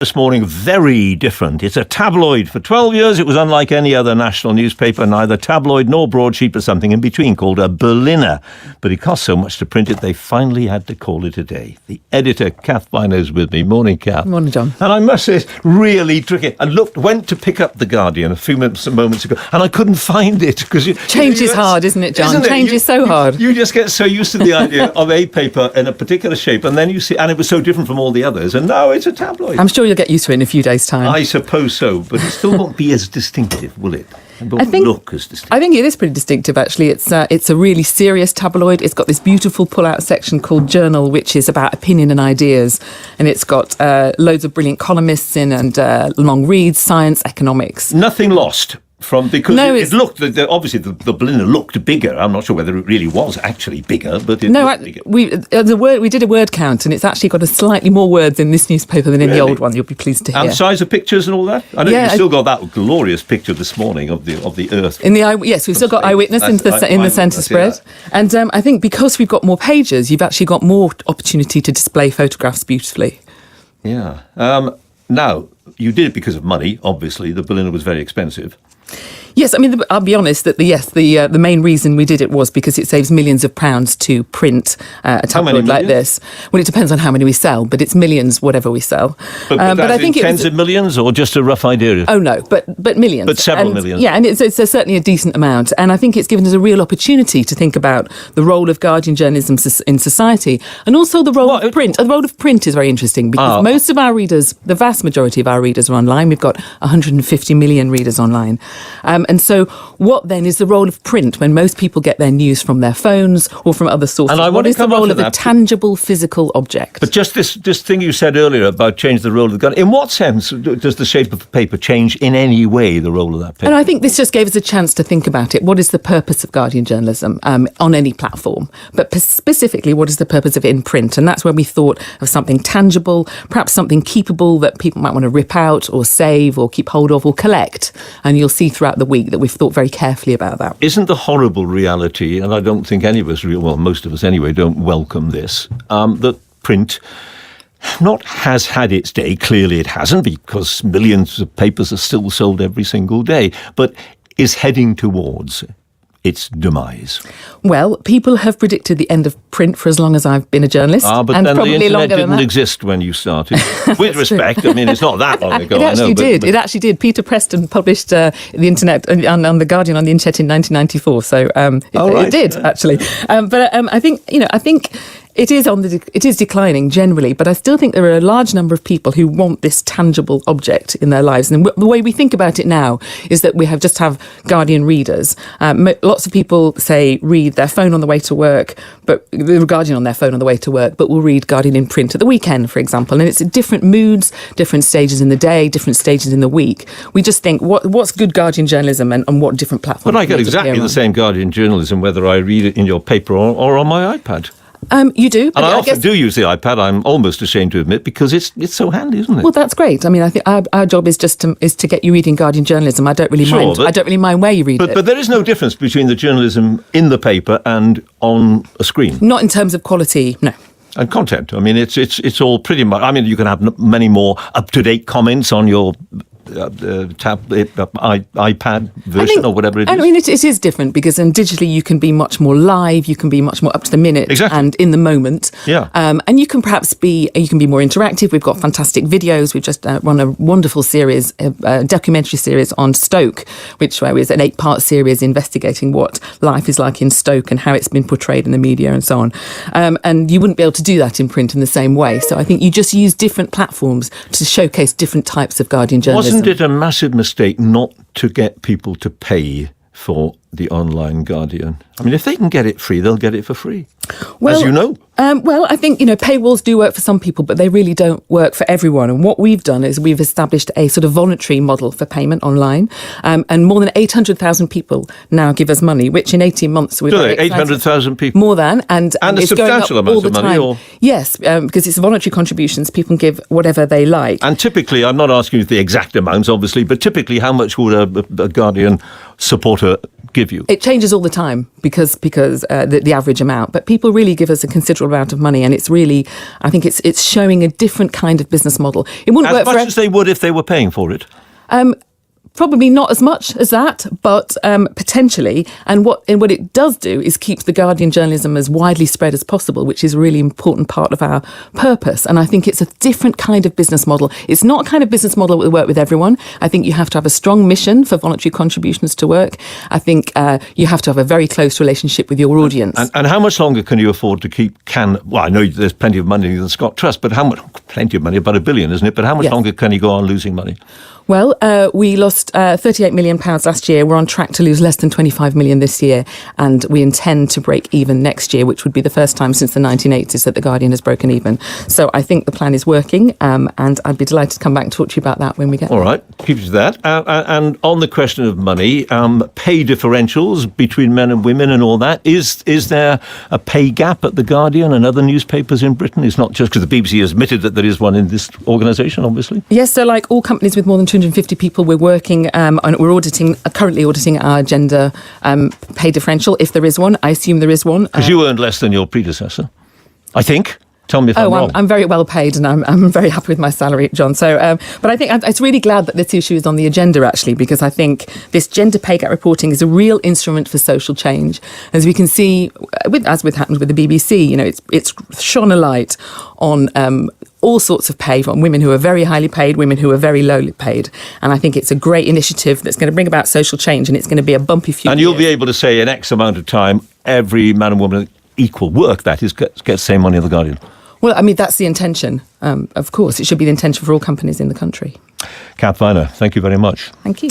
This morning, very different. It's a tabloid. For 12 years, it was unlike any other national newspaper, neither tabloid nor broadsheet, but something in between called a Berliner. But it cost so much to print it, they finally had to call it a day. The editor, Kath Biner, is with me. Morning, Kath. Morning, John. And I must say, it's really tricky. I went to pick up The Guardian a few moments ago, and I couldn't find it. Change is hard, isn't it, John? Change is so hard. You just get so used to the idea of a paper in a particular shape, and then you see, and it was so different from all the others, and now it's a tabloid. I'm sure you'll get used to it in a few days' time. I suppose so, but it still won't be as distinctive, will it? It won't look as distinctive. I think it is pretty distinctive, actually. It's a really serious tabloid. It's got this beautiful pull-out section called Journal, which is about opinion and ideas. And it's got loads of brilliant columnists in and long reads, science, economics. Nothing lost. It looked, obviously the Berliner looked bigger. I'm not sure whether it really was actually bigger, but it looked bigger. We did a word count, and it's actually got a slightly more words in this newspaper than in the old one. You'll be pleased to hear. And size of pictures and all that. I know you've still got that glorious picture this morning of the Earth. Yes, we've still got Eyewitness in the centre spread, and I think because we've got more pages, you've actually got more opportunity to display photographs beautifully. Yeah. Now you did it because of money. Obviously, the Berliner was very expensive. Yes, I mean, I'll be honest that the main reason we did it was because it saves millions of pounds to print a tabloid like this. Well, it depends on how many we sell, but it's millions, whatever we sell. But I think tens of millions, or just a rough idea? Oh no, but millions. But several millions. Yeah, and it's certainly a decent amount. And I think it's given us a real opportunity to think about the role of Guardian journalism in society, and also the role of print. The role of print is very interesting because most of our readers, the vast majority of our readers, are online. We've got 150 million readers online. And so what then is the role of print when most people get their news from their phones or from other sources? And what is the role of a tangible physical object? But just this thing you said earlier about change the role of the Guardian, in what sense does the shape of the paper change in any way the role of that paper? And I think this just gave us a chance to think about it. What is the purpose of Guardian journalism on any platform? But specifically, what is the purpose of it in print? And that's when we thought of something tangible, perhaps something keepable that people might want to rip out or save or keep hold of or collect. And you'll see throughout the week that we've thought very carefully about that. Isn't the horrible reality, and I don't think any of us, most of us anyway, don't welcome this, that print not has had its day, clearly it hasn't, because millions of papers are still sold every single day, but is heading towards its demise? Well, people have predicted the end of print for as long as I've been a journalist. But and then the probably internet didn't exist when you started. With respect, I mean, it's not that long ago. It actually did. Peter Preston published the internet on The Guardian on the internet in 1994. So it did, actually. But I think it is declining generally, but I still think there are a large number of people who want this tangible object in their lives. And the way we think about it now is that we have Guardian readers. Lots of people read their phone on the way to work, but the Guardian on their phone on the way to work, but will read Guardian in print at the weekend, for example. And it's at different moods, different stages in the day, different stages in the week. We just think, what's good Guardian journalism and what different platforms? But I get exactly the same Guardian journalism whether I read it in your paper or on my iPad. You do, and I often do use the iPad. I'm almost ashamed to admit because it's so handy, isn't it? Well, that's great. I mean, I think our job is just to get you reading Guardian journalism. I don't really mind. I don't really mind where you read it. But there is no difference between the journalism in the paper and on a screen. Not in terms of quality, no. And content. I mean, it's all pretty much. I mean, you can have many more up-to-date comments on your iPad version or whatever it is. I mean, it is different because digitally you can be much more live, you can be much more up to the minute and in the moment. Yeah. And you can perhaps be more interactive. We've got fantastic videos. We've just run a wonderful series, a documentary series on Stoke, which was an 8-part series investigating what life is like in Stoke and how it's been portrayed in the media and so on. And you wouldn't be able to do that in print in the same way. So I think you just use different platforms to showcase different types of Guardian journalism. Wasn't it a massive mistake not to get people to pay for the online Guardian? I mean, if they can get it free, they'll get it for free, as you know. Well, I think, paywalls do work for some people, but they really don't work for everyone. And what we've done is we've established a sort of voluntary model for payment online. And more than 800,000 people now give us money, which in 18 months... Do they? 800,000 people? More than. And a it's substantial amount of money? Or? Yes, because it's voluntary contributions. People can give whatever they like. And typically, I'm not asking you the exact amounts, obviously, but typically how much would a Guardian supporter give you? It changes all the time because the average amount, but people really give us a considerable amount of money, and it's really, I think it's showing a different kind of business model. It wouldn't work as much as they would if they were paying for it. Probably not as much as that, but potentially. And what it does do is keep the Guardian journalism as widely spread as possible, which is a really important part of our purpose. And I think it's a different kind of business model. It's not a kind of business model that will work with everyone. I think you have to have a strong mission for voluntary contributions to work. I think you have to have a very close relationship with your audience. And how much longer can you afford to keep well, I know there's plenty of money in the Scott Trust, but plenty of money, about $1 billion, isn't it? But how much longer can you go on losing money? Well, we lost £38 million last year. We're on track to lose less than 25 million this year, and we intend to break even next year, which would be the first time since the 1980s that the Guardian has broken even. So I think the plan is working, and I'd be delighted to come back and talk to you about that when we get there. All right, keep you to that. And on the question of money, pay differentials between men and women and all that, is there a pay gap at the Guardian and other newspapers in Britain? It's not just because the BBC has admitted that there is one in this organisation, obviously. Yes, so like all companies with more than 250 people, we're working on, we're currently auditing our gender pay differential, if there is one. I assume there is one. Because you earned less than your predecessor, I think. Tell me if I'm wrong. I'm very well paid, and I'm very happy with my salary, John. So, but I think I'm really glad that this issue is on the agenda, actually, because I think this gender pay gap reporting is a real instrument for social change. As we can see, as happened with the BBC, it's shone a light on all sorts of pay from women who are very highly paid, women who are very lowly paid. And I think it's a great initiative that's going to bring about social change, and it's going to be a bumpy few And years. you'll be able to say in X amount of time, every man and woman equal work, that is, gets the same money in the Guardian. Well, I mean, that's the intention. Of course, it should be the intention for all companies in the country. Kath Viner, thank you very much. Thank you.